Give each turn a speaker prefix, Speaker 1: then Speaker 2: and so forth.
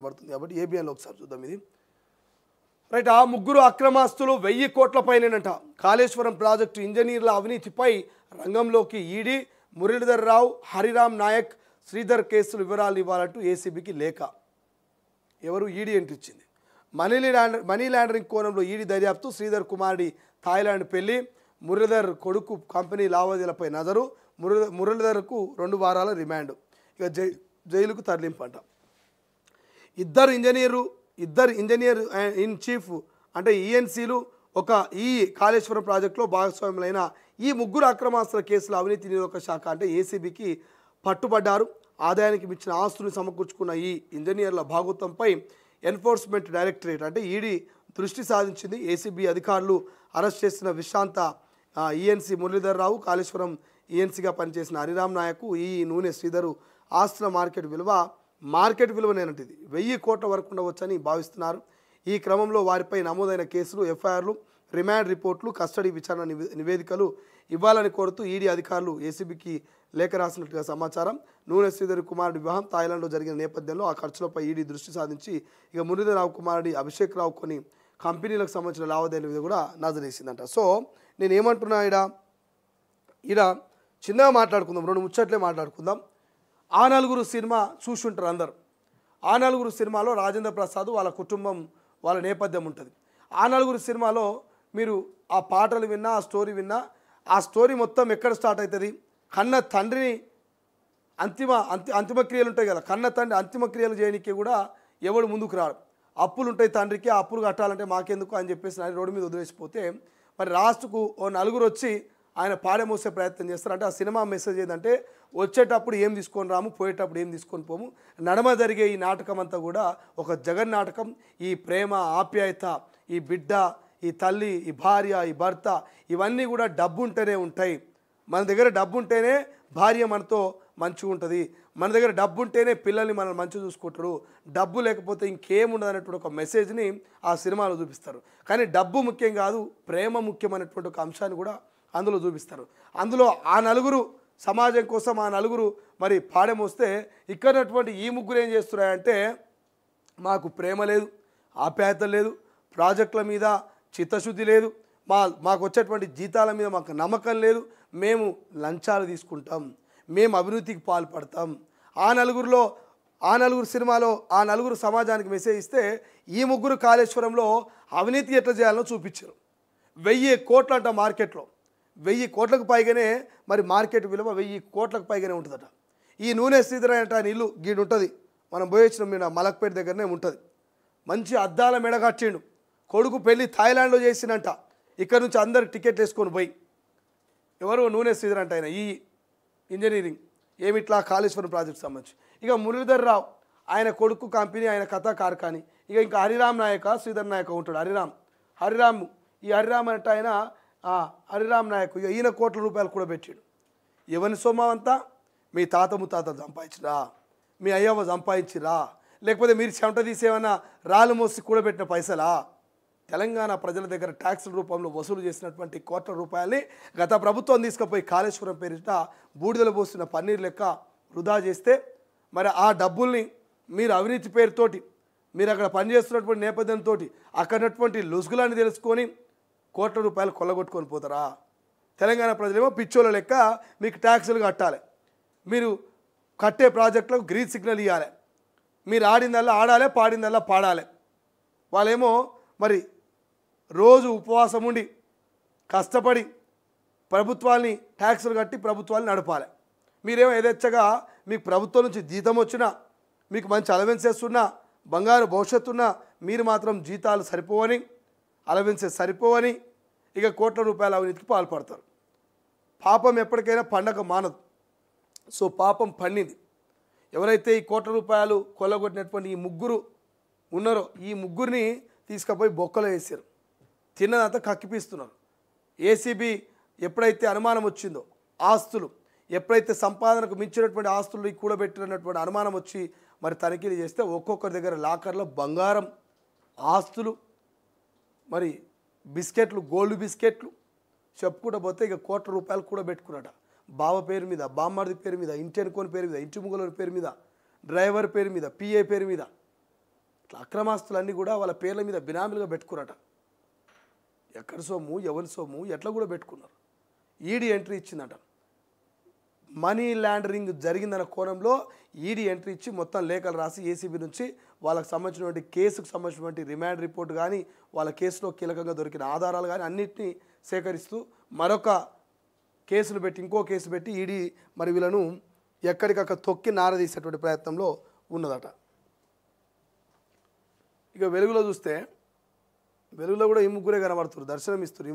Speaker 1: కనపడుతుంది కాబట్టి ఏబిఎన్లో ఒకసారి చూద్దాం ఇది రైట్. ఆ ముగ్గురు అక్రమాస్తులు 1000 కోట్ల పైనేనంట. కాళేశ్వరం ప్రాజెక్టు ఇంజనీర్ల అవినీతిపై రంగంలోకి ఈడీ. మురళీధర్ రావు, హరిరామ్ నాయక్, శ్రీధర్ కేసులు వివరాలు ఇవ్వాలంటూ ఏసీబీకి లేఖ. ఎవరు? ఈడీ ఎంట్రీ ఇచ్చింది. మనీ లాండరింగ్ కోణంలో ఈడీ దర్యాప్తు. శ్రీధర్ కుమారుడి థాయిలాండ్ పెళ్లి. మురళీధర్ కొడుకు కంపెనీ లావాదేవీలపై నజరు. మురళీధర్కు 2 వారాల రిమాండ్. ఇక జైలుకు తరలింపంట. ఇద్దరు ఇంజనీర్ ఇన్ చీఫ్ అంటే ఈఎన్సీలు ఈ కాళేశ్వరం ప్రాజెక్టులో భాగస్వాములైన ఈ ముగ్గురు అక్రమాస్తుల కేసుల అవినీతి నిరోధక శాఖ అంటే ఏసీబీకి పట్టుబడ్డారు. ఆదాయానికి మించిన ఆస్తులు సమకూర్చుకున్న ఈ ఇంజనీర్ల భాగోత్వంపై ఎన్ఫోర్స్మెంట్ డైరెక్టరేట్ అంటే ఈడీ దృష్టి సాధించింది. ఏసీబీ అధికారులు అరెస్ట్ చేసిన విశ్రాంత ఈఎన్సీ మురళీధర్ రావు, కాళేశ్వరం ఈఎన్సీగా పనిచేసిన హరిరామ్ నాయక్, ఈ నూనె శ్రీధరు ఆస్తుల మార్కెట్ విలువనేనంటిది 1000 కోట్ల వరకు ఉండవచ్చని భావిస్తున్నారు. ఈ క్రమంలో వారిపై నమోదైన కేసులు, ఎఫ్ఐఆర్లు, రిమాండ్ రిపోర్ట్లు, కస్టడీ విచారణ నివేదికలు ఇవ్వాలని కోరుతూ ఈడీ అధికారులు ఏసీబీకి లేఖ రాసినట్టుగా సమాచారం. నూనె శ్రీధర్ కుమారుడి వివాహం థాయిలాండ్లో జరిగిన నేపథ్యంలో ఆ ఖర్చులపై ఈడీ దృష్టి సాధించి ఇక మురళీధర్ రావు కుమారుడి అభిషేక్ రావు కొన్ని కంపెనీలకు సంబంధించిన లావాదేవీల కూడా నజరేసిందంట. సో నేను ఏమంటున్నా ఈడ చిన్నగా మాట్లాడుకుందాం, 2 ముచ్చట్లే మాట్లాడుకుందాం. ఆ నలుగురు సినిమా చూసుంటారు అందరు. ఆ నలుగురు సినిమాలో రాజేంద్ర ప్రసాద్ వాళ్ళ కుటుంబం వాళ్ళ నేపథ్యం ఉంటుంది. ఆ నలుగురు సినిమాలో మీరు ఆ పాటలు విన్నా, ఆ స్టోరీ విన్నా, ఆ స్టోరీ మొత్తం ఎక్కడ స్టార్ట్ అవుతుంది? కన్న తండ్రిని అంతిమక్రియలు ఉంటాయి కదా, కన్న తండ్రి అంతిమక్రియలు చేయడానికి కూడా ఎవడు ముందుకు రాడు. అప్పులు ఉంటాయి తండ్రికి, ఆ అప్పులు కట్టాలంటే మాకెందుకు అని చెప్పేసి ఆయన రోడ్డు మీద వదిలేసిపోతే మరి లాస్ట్కు ఓ నలుగురు వచ్చి ఆయన పాడమోసే ప్రయత్నం చేస్తారు. అంటే ఆ సినిమా మెసేజ్ ఏంటంటే వచ్చేటప్పుడు ఏం తీసుకొని రాము, పోయేటప్పుడు ఏం తీసుకొని పోము. నడమ జరిగే ఈ నాటకం అంతా కూడా ఒక జగన్ నాటకం. ఈ ప్రేమ, ఆప్యాయత, ఈ బిడ్డ, ఈ తల్లి, ఈ భార్య, ఈ భర్త ఇవన్నీ కూడా డబ్బు ఉంటేనే ఉంటాయి. మన దగ్గర డబ్బు ఉంటేనే భార్య మనతో మంచిగా ఉంటుంది, మన దగ్గర డబ్బు ఉంటేనే పిల్లల్ని మనం మంచిగా చూసుకుంటారు, డబ్బు లేకపోతే ఇంకేముండదు అనేటువంటి ఒక మెసేజ్ని ఆ సినిమాలో చూపిస్తారు. కానీ డబ్బు ముఖ్యం కాదు, ప్రేమ ముఖ్యమైనటువంటి ఒక అంశాన్ని కూడా అందులో చూపిస్తారు. అందులో ఆ నలుగురు సమాజం కోసం ఆ నలుగురు మరి పాడెమొస్తే ఇక్కడటువంటి ఈ ముగ్గురు ఏం చేస్తున్నారంటే మాకు ప్రేమ లేదు, ఆప్యాయత లేదు, ప్రాజెక్టుల మీద చిత్తశుద్ధి లేదు, మాకు వచ్చేటువంటి జీతాల మీద మాకు నమ్మకం లేదు, మేము లంచాలు తీసుకుంటాం, మేము అవినీతికి పాల్పడతాం. ఆ నలుగురు సినిమాలో ఆ నలుగురు సమాజానికి మెసేజ్ ఇస్తే ఈ ముగ్గురు కాళేశ్వరంలో అవినీతి ఎట్లా చేయాలో చూపించారు. 1000 కోట్ల అంట మార్కెట్లో, 1000 కోట్లకు పైగానే మరి మార్కెట్ విలువ 1000 కోట్లకు పైగానే ఉంటుందట. ఈ నూనె శ్రీధర్ అంటే ఆయన ఇల్లు గీడు ఉంటుంది, మనం పోయొచ్చిన మీద మలక్పేట దగ్గరనే ఉంటుంది. మంచి అద్దాల మెడగట్టిండు, కొడుకు పెళ్ళి థాయిలాండ్లో చేసినంట, ఇక్కడ నుంచి అందరు టికెట్లు వేసుకొని పోయి. ఎవరు? నూనె శ్రీధర్ అంటే ఆయన ఈ ఇంజనీరింగ్ ఏమిట్లా కాళేశ్వరం ప్రాజెక్ట్ సంబంధించి. ఇక మురళీధర్ రావు ఆయన కొడుకు కంపెనీ, ఆయన కథా కార్ఖానీ. ఇంకా హరిరామ్ నాయక, శ్రీధర్ నాయక ఉంటాడు. ఈ హరిరామ్ అంటే ఆయన హరిరామ్ నాయక్ ఈయన కోట్ల రూపాయలు కూడా పెట్టాడు. ఎవరి సొమ్మం అంతా? మీ తాత ముత్తాత సంపాదించిరా, మీ అయ్యవ్వ సంపాదించిరా, లేకపోతే మీరు చెమట తీసేమన్నా రాళ్ళు మోసి కూడబెట్టిన పైసలా? తెలంగాణ ప్రజల దగ్గర ట్యాక్సుల రూపంలో వసూలు చేసినటువంటి కోట్ల రూపాయలని గత ప్రభుత్వం తీసుకుపోయి కాళేశ్వరం పేరిట బూడిదలు పోసిన పన్నీర్ లెక్క వృధా చేస్తే మరి ఆ డబ్బుల్ని మీరు అవినీతి పేరుతోటి మీరు అక్కడ పనిచేస్తున్నటువంటి నేపథ్యంతో అక్కడటువంటి లొసుగులాన్ని తెలుసుకొని కోట్ల రూపాయలు కొల్లగొట్టుకొని పోతారా? తెలంగాణ ప్రజలేమో పిచ్చోళ్ళ లెక్క మీకు ట్యాక్సులు కట్టాలి, మీరు కట్టే ప్రాజెక్టులకు గ్రీన్ సిగ్నల్ ఇవ్వాలి, మీరు ఆడిందల్లా ఆడాలి, పాడిందల్లా పాడాలి. వాళ్ళేమో మరి రోజు ఉపవాసం ఉండి కష్టపడి ప్రభుత్వాన్ని ట్యాక్సులు కట్టి ప్రభుత్వాన్ని నడపాలి. మీరేమో యథేచ్ఛగా మీకు ప్రభుత్వం నుంచి జీతం వచ్చినా, మీకు మంచి అలవెన్సెస్ ఉన్నా, బంగారు భవిష్యత్తు ఉన్నా, మీరు మాత్రం జీతాలు సరిపోవని, అలవెన్సెస్ సరిపోవని ఇక కోట్ల రూపాయల అవినీతికి పాల్పడతారు. పాపం ఎప్పటికైనా పండగ మానదు. సో పాపం పండింది. ఎవరైతే ఈ కోట్ల రూపాయలు కొల్లగొట్టినటువంటి ఈ ముగ్గురు ఉన్నారో ఈ ముగ్గురిని తీసుకుపోయి బొక్కలో వేసారు, తిన్నదంతా కక్కిపిస్తున్నారు. ఏసీబీ ఎప్పుడైతే అనుమానం వచ్చిందో ఆస్తులు ఎప్పుడైతే సంపాదనకు మించినటువంటి ఆస్తులు కూడబెట్టినటువంటి అనుమానం వచ్చి మరి తనిఖీలు చేస్తే ఒక్కొక్కరి దగ్గర లాకర్లో బంగారం, ఆస్తులు, మరి బిస్కెట్లు, గోల్డ్ బిస్కెట్లు చెప్పుకుంటూ పోతే ఇక కోట్ల రూపాయలు కూడా పెట్టుకున్నాట. బావ పేరు మీద, బామ్మర్ది పేరు మీద, ఇంటి అనుకోని పేరు మీద, ఇంటి ముగ్గులోని పేరు మీద, డ్రైవర్ పేరు మీద, పిఏ పేరు మీద ఇట్లా అక్రమాస్తులన్నీ కూడా వాళ్ళ పేర్ల మీద బినామీలుగా పెట్టుకురట. ఎక్కడి సొమ్ము ఎవరి సొమ్ము ఎట్లా కూడా పెట్టుకున్నారు. ఈడీ ఎంట్రీ ఇచ్చిందట. మనీ లాండరింగ్ జరిగిందన్న కోణంలో ఈడీ ఎంట్రీ ఇచ్చి మొత్తం లేఖలు రాసి ఏసీబీ నుంచి వాళ్ళకి సంబంధించినటువంటి కేసుకు సంబంధించినటువంటి రిమాండ్ రిపోర్ట్ కానీ వాళ్ళ కేసులో కీలకంగా దొరికిన ఆధారాలు కానీ అన్నింటినీ సేకరిస్తూ మరొక కేసులు పెట్టి ఇంకో కేసు పెట్టి ఈడీ మరి వీళ్ళను ఎక్కడికక్కడ తొక్కి నారదీసేటువంటి ప్రయత్నంలో ఉన్నదట. ఇక వెలుగులో చూస్తే వెలుగులో కూడా ఈ ముగ్గురే కనబడుతున్నారు, దర్శనం ఇస్తారు.